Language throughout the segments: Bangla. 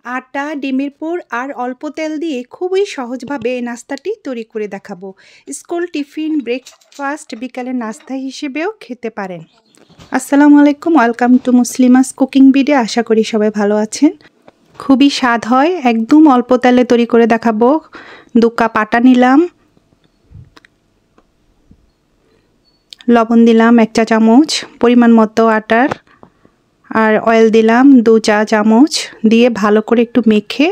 আটা, ডিমের পুর আর অল্প তেল দিয়ে খুবই সহজভাবে এই নাস্তাটি তৈরি করে দেখাবো। স্কুল টিফিন, ব্রেকফাস্ট, বিকালের নাস্তা হিসেবেও খেতে পারেন। আসসালামু আলাইকুম, ওয়েলকাম টু মুসলিমাস কুকিং ভিডিও। আশা করি সবাই ভালো আছেন। খুবই স্বাদ হয়, একদম অল্প তেলে তৈরি করে দেখাবো। 2 কাপ আটা নিলাম, লবণ দিলাম 1 চা চামচ পরিমাণ মতো আটার, আর অয়েল দিলাম 2 চা চামচ দিয়ে ভালো করে একটু মেখে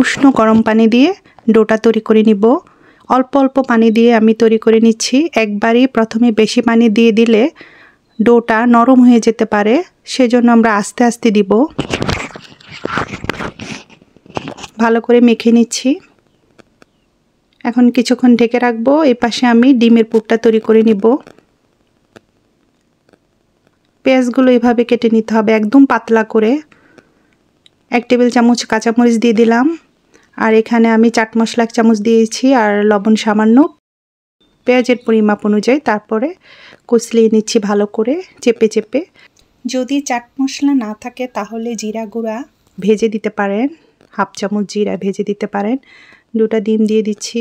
উষ্ণ গরম পানি দিয়ে ডোটা তৈরি করে নিব। অল্প অল্প পানি দিয়ে আমি তৈরি করে নিচ্ছি। একবারই প্রথমে বেশি পানি দিয়ে দিলে ডোটা নরম হয়ে যেতে পারে, সেজন্য আমরা আস্তে আস্তে দিব। ভালো করে মেখে নিচ্ছি। এখন কিছুক্ষণ ঢেকে রাখবো। এই পাশে আমি ডিমের পুরটা তৈরি করে নিব। পেঁয়াজগুলো এভাবে কেটে নিতে হবে একদম পাতলা করে। 1 টেবিল চামচ কাঁচামরিচ দিয়ে দিলাম, আর এখানে আমি চাট মশলা 1 চামচ দিয়েছি, আর লবণ সামান্য পেঁয়াজের পরিমাপ অনুযায়ী। তারপরে কষলিয়ে নিচ্ছি ভালো করে চেপে চেপে। যদি চাট মশলা না থাকে তাহলে জিরা গুঁড়া ভেজে দিতে পারেন, 1/2 চামচ জিরা ভেজে দিতে পারেন। 2টা ডিম দিয়ে দিচ্ছি।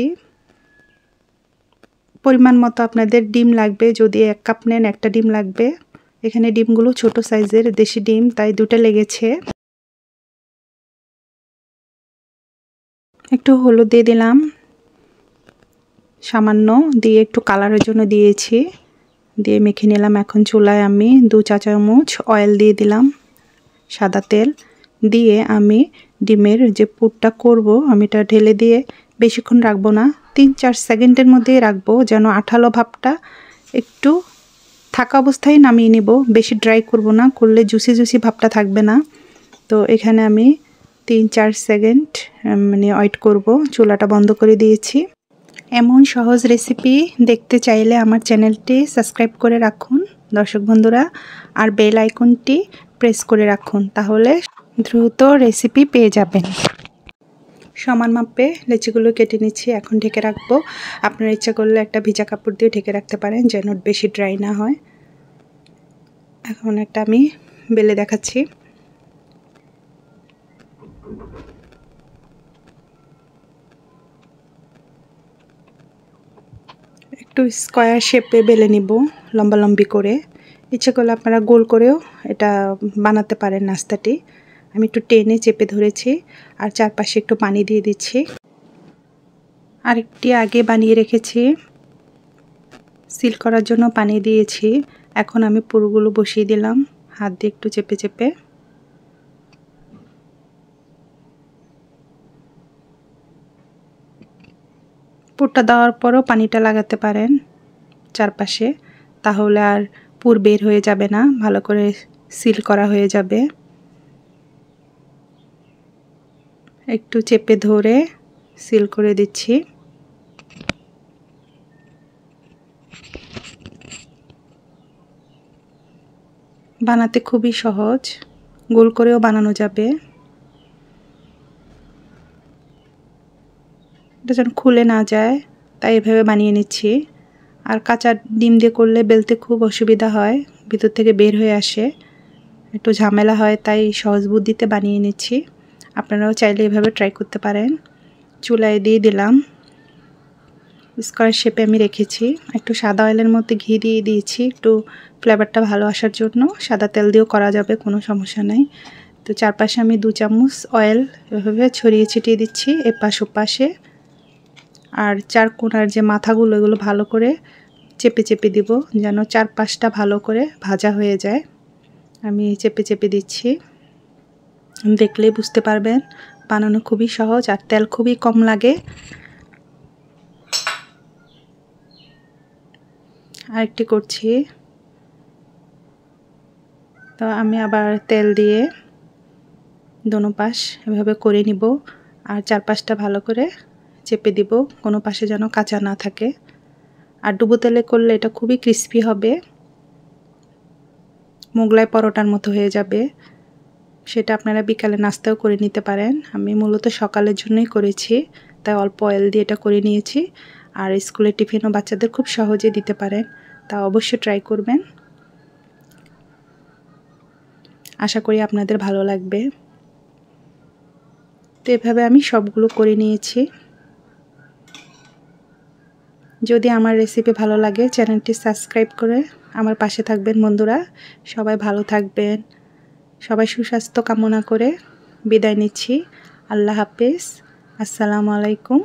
পরিমাণ মতো আপনাদের ডিম লাগবে, যদি 1 কাপ নেন 1টা ডিম লাগবে। এখানে ডিমগুলো ছোট সাইজের দেশি ডিম, তাই 2টা লেগেছে। একটু হলুদ দিয়ে দিলাম সামান্য, দিয়ে একটু কালারের জন্য দিয়েছি, দিয়ে মেখে নিলাম। এখন চুলায় আমি 2 চা চামচ অয়েল দিয়ে দিলাম, সাদা তেল দিয়ে আমি ডিমের যে পুরটা করব আমি এটা ঢেলে দিয়ে বেশিক্ষণ রাখবো না, 3-4 সেকেন্ডের মধ্যেই রাখবো, যেন আঠালো ভাবটা একটু থাকা অবস্থায় নামিয়ে নেব। বেশি ড্রাই করব না, করলে জুসি জুসি ভাবটা থাকবে না। তো এখানে আমি 3-4 সেকেন্ড ওয়েট করব। চুলাটা বন্ধ করে দিয়েছি। এমন সহজ রেসিপি দেখতে চাইলে আমার চ্যানেলটি সাবস্ক্রাইব করে রাখুন দর্শক বন্ধুরা, আর বেল আইকনটি প্রেস করে রাখুন, তাহলে দ্রুত রেসিপি পেয়ে যাবেন। সমান মাপে লেচিগুলো কেটে নিচ্ছি। এখন ঢেকে রাখবো। আপনার ইচ্ছা করলে একটা ভিজা কাপড় দিয়ে ঢেকে রাখতে পারেন, যেন বেশি ড্রাই না হয়। এখন একটা আমি বেলে দেখাচ্ছি। একটু স্কোয়ার শেপে বেলে নিব, লম্বালম্বি করে। ইচ্ছে করলে আপনারা গোল করেও এটা বানাতে পারেন নাস্তাটি। আমি একটু টেনে চেপে ধরেছি, আর চারপাশে একটু পানি দিয়ে দিচ্ছি। আরেকটি আগে বানিয়ে রেখেছি, সিল করার জন্য পানি দিয়েছি। এখন আমি পুরোগুলো বসিয়ে দিলাম, হাত দিয়ে একটু চেপে চেপে। পুরটা দেওয়ার পরও পানিটা লাগাতে পারেন চারপাশে, তাহলে আর পুর বের হয়ে যাবে না, ভালো করে সিল করা হয়ে যাবে। একটু চেপে ধরে সিল করে দিচ্ছি। বানাতে খুবই সহজ, গোল করেও বানানো যাবে। এটা যেন খুলে না যায়, তাই এভাবে বানিয়ে নিচ্ছি। আর কাঁচা ডিম দিয়ে করলে বেলতে খুব অসুবিধা হয়, ভিতর থেকে বের হয়ে আসে, একটু ঝামেলা হয়, তাই সহজ বুদ্ধিতে বানিয়ে নিচ্ছি। আপনারাও চাইলে এভাবে ট্রাই করতে পারেন। চুলায় দিয়ে দিলাম, স্কোয়ার শেপে আমি রেখেছি। একটু সাদা অয়েলের মধ্যে ঘি দিয়ে দিয়েছি, একটু ফ্লেভারটা ভালো আসার জন্য। সাদা তেল দিয়েও করা যাবে, কোনো সমস্যা নেই। তো চারপাশে আমি 2 চামচ অয়েল এভাবে ছড়িয়ে ছিটিয়ে দিচ্ছি এপাশ ওপাশে। আর 4 কোণার যে মাথাগুলো, এগুলো ভালো করে চেপে চেপে দিব, যেন চারপাশটা ভালো করে ভাজা হয়ে যায়। আমি চেপে চেপে দিচ্ছি, দেখলেই বুঝতে পারবেন বানানো খুবই সহজ, আর তেল খুবই কম লাগে। আরেকটি করছি, তো আমি আবার তেল দিয়ে দোনো পাশ এভাবে করে নিব, আর চারপাশটা ভালো করে চেপে দিব, কোনো পাশে যেন কাঁচা না থাকে। আর ডুবো তেলে করলে এটা খুবই ক্রিস্পি হবে, মোগলাই পরোটার মতো হয়ে যাবে। সেটা আপনারা বিকালে নাস্তাও করে নিতে পারেন। আমি মূলত সকালের জন্যই করেছি, তাই অল্প অয়েল দিয়ে এটা করে নিয়েছি। আর স্কুলের টিফিনও বাচ্চাদের খুব সহজে দিতে পারেন, তা অবশ্যই ট্রাই করবেন। আশা করি আপনাদের ভালো লাগবে। তো এভাবে আমি সবগুলো করে নিয়েছি। যদি আমার রেসিপি ভালো লাগে চ্যানেলটি সাবস্ক্রাইব করে আমার পাশে থাকবেন বন্ধুরা। সবাই ভালো থাকবেন। সবাই সুস্বাস্থ্য কামনা করে বিদায় নিচ্ছি। আল্লাহ হাফেজ। আসসালামু আলাইকুম।